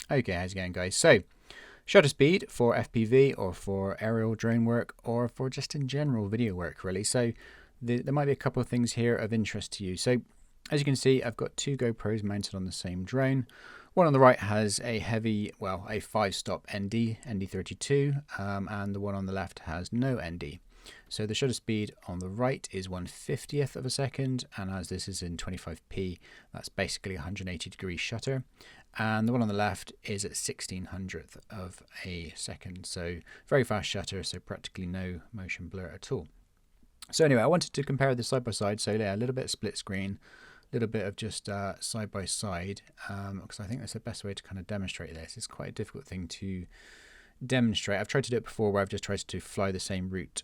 Okay, how's it going, guys? So, shutter speed for FPV or for aerial drone work or for just in general video work, really. So, there might be a couple of things here of interest to you. So, as you can see, I've got two GoPros mounted on the same drone. One on the right has a heavy, well, a 5-stop ND, ND32, and the one on the left has no ND. So the shutter speed on the right is 1/50th of a second, and as this is in 25p, that's basically 180 degree shutter. And the one on the left is at 1600th of a second, so very fast shutter, so practically no motion blur at all. So anyway, I wanted to compare this side by side, so yeah, a little bit of split screen, a little bit of just side by side, because I think that's the best way to kind of demonstrate this. It's quite a difficult thing to demonstrate. I've tried to do it before where I've just tried to fly the same route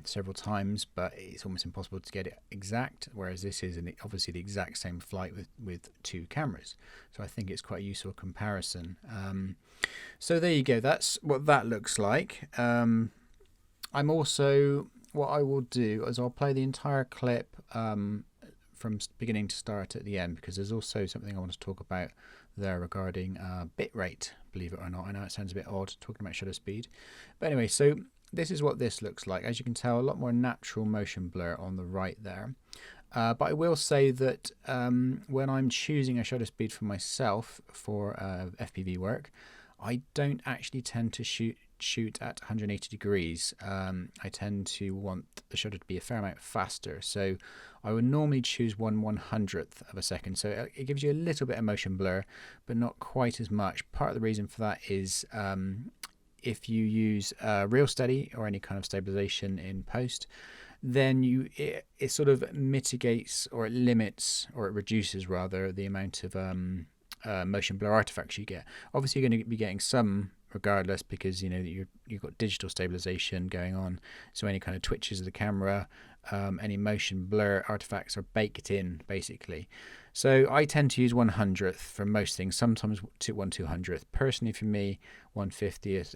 several times, but it's almost impossible to get it exact, whereas this is obviously the exact same flight with two cameras. So I think it's quite a useful comparison. So there you go, that's what that looks like. What I will do is I'll play the entire clip from beginning to start at the end, because there's also something I want to talk about there regarding bitrate, believe it or not. I know it sounds a bit odd talking about shutter speed, but anyway, so this is what this looks like. As you can tell, a lot more natural motion blur on the right there, but I will say that when I'm choosing a shutter speed for myself for FPV work, I don't actually tend to shoot at 180 degrees. I tend to want the shutter to be a fair amount faster, so I would normally choose 1/100th of a second, so it gives you a little bit of motion blur but not quite as much. Part of the reason for that is if you use ReelSteady or any kind of stabilization in post, then it sort of mitigates, or it limits, or it reduces rather, the amount of motion blur artifacts you get. Obviously you're going to be getting some regardless, because you know you've got digital stabilization going on, so any kind of twitches of the camera, any motion blur artifacts are baked in basically. So I tend to use 1/100th for most things, sometimes 1/200th. Personally for me, 1/50th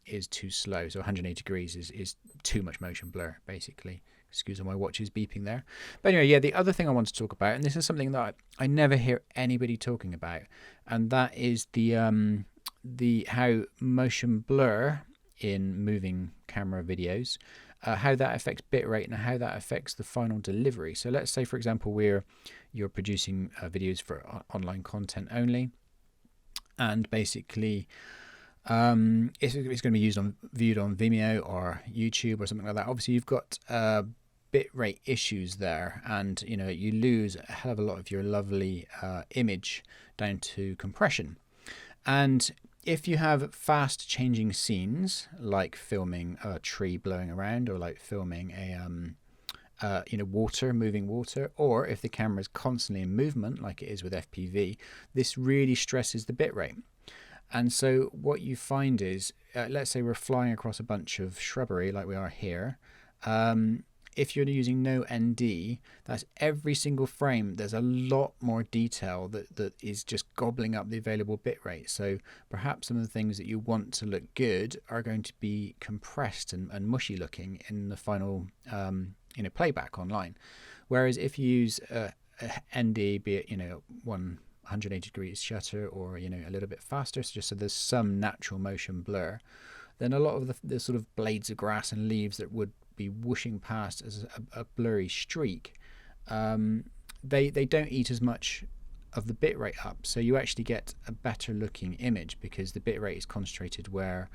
is too slow, so 180 degrees is too much motion blur basically. Excuse my watch is beeping there. But anyway, yeah, the other thing I want to talk about, and this is something that I never hear anybody talking about, and that is the how motion blur in moving camera videos, how that affects bitrate and how that affects the final delivery. So let's say, for example, you're producing videos for online content only, and basically it's going to be viewed on Vimeo or YouTube or something like that. Obviously you've got bitrate issues there, and you know you lose a hell of a lot of your lovely image down to compression. And if you have fast changing scenes, like filming a tree blowing around, or like filming a moving water, or if the camera is constantly in movement like it is with FPV, this really stresses the bitrate. And so what you find is, let's say we're flying across a bunch of shrubbery like we are here. If you're using no ND, that's every single frame. There's a lot more detail that is just gobbling up the available bitrate. So perhaps some of the things that you want to look good are going to be compressed and mushy looking in the final playback online. Whereas if you use a ND, be it 180 degrees shutter, or a little bit faster, so there's some natural motion blur, then a lot of the sort of blades of grass and leaves that would be whooshing past as a blurry streak, they don't eat as much of the bitrate up, so you actually get a better looking image because the bitrate is concentrated where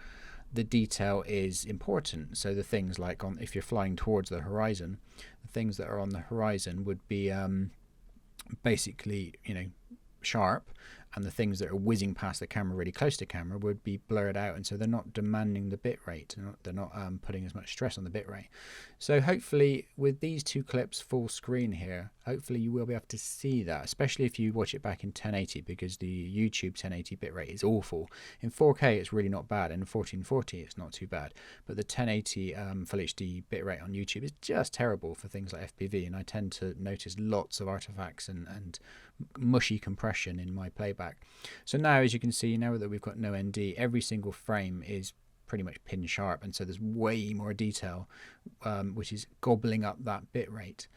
the detail is important. So the things like if you're flying towards the horizon, the things that are on the horizon would be basically sharp, and the things that are whizzing past the camera really close to camera would be blurred out, and so they're not demanding the bitrate, they're not putting as much stress on the bitrate. So hopefully with these two clips full screen here, hopefully you will be able to see that, especially if you watch it back in 1080, because the YouTube 1080 bitrate is awful. In 4K it's really not bad, and in 1440 it's not too bad, but the 1080 full HD bitrate on YouTube is just terrible for things like FPV, and I tend to notice lots of artifacts and mushy compression in my playback. So now, as you can see, now that we've got no ND, every single frame is pretty much pin sharp, and so there's way more detail, which is gobbling up that bitrate.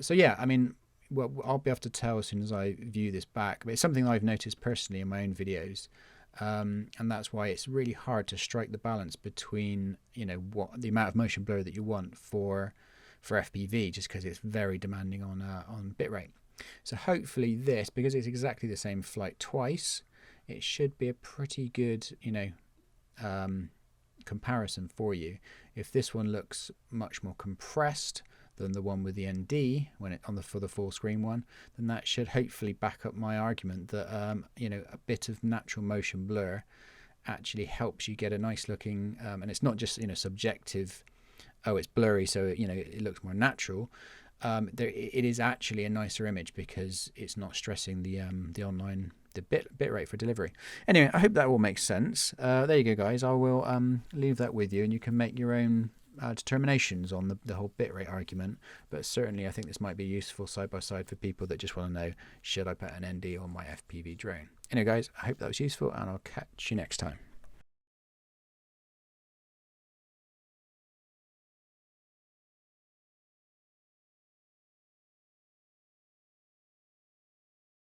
So yeah, I mean, well, I'll be able to tell as soon as I view this back, but it's something that I've noticed personally in my own videos. and that's why it's really hard to strike the balance between, you know, what the amount of motion blur that you want for FPV, just because it's very demanding on bitrate. So hopefully this, because it's exactly the same flight twice, it should be a pretty good, you know, comparison for you. If this one looks much more compressed than the one with the ND when it for the full screen one, then that should hopefully back up my argument that you know, a bit of natural motion blur actually helps you get a nice looking, and it's not just, you know, subjective, oh it's blurry so, you know, it looks more natural. It is actually a nicer image because it's not stressing the online bit rate for delivery. Anyway, I hope that all makes sense. There you go, guys. I will leave that with you, and you can make your own determinations on the whole bitrate argument. But certainly, I think this might be useful side by side for people that just want to know, should I put an ND on my FPV drone? Anyway, guys, I hope that was useful, and I'll catch you next time.